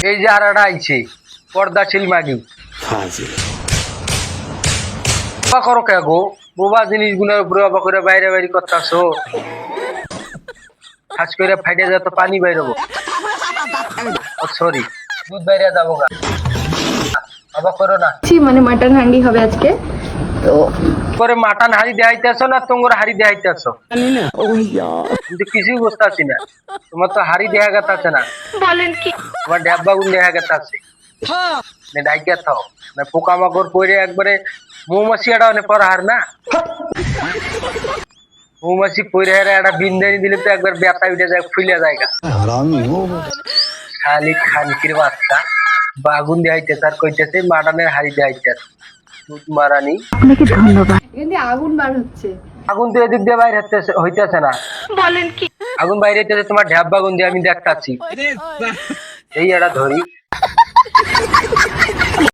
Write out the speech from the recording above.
এই যে আর একটা আইছে পর্দাশীল মাগি অবাক করো কে গো বোবা জিনিসগুলোর উপরে অবাক করে বাইরে বাইরে করতেছো খাস করে ফাইটে যা তো পানি বাইরবো সরি দুধ বাইরে যাবো গা অবাক করো না মানে মাটন হান্ডি হবে আজকে তো করে মাটন হাড়ি দেখাইতেছো না তোমার হাড়ি দেখাইতেছো কিন্তু কিছুই বুঝতে পারছি না তোমার তো হাড়ি দেখা গেছে না বলেন কি তোমার ডাব্বা গুন দেখা গেছে ডাইকে থাও না পোকামাকড় পরে একবারে মৌমাছি এটা অনেক পর হার না মৌমাছি পরে হারে একটা বিন্দানি দিলে তো একবার ব্যথা উঠে যায় ফুলে যায় খালি খানকির বাচ্চা বাগুন দেখাইতে তার কইতেছে মাটনের হাড়ি দেখাইতে দুধ মারানি আপনাকে ধন্যবাদ কিন্তু আগুন বার হচ্ছে আগুন তো এদিক দিয়ে বাইরে হইতেছে না বলেন কি আগুন বাইরে হইতেছে তোমার ঢাব্বা গুন দিয়ে আমি দেখতাছি এই এটা ধরি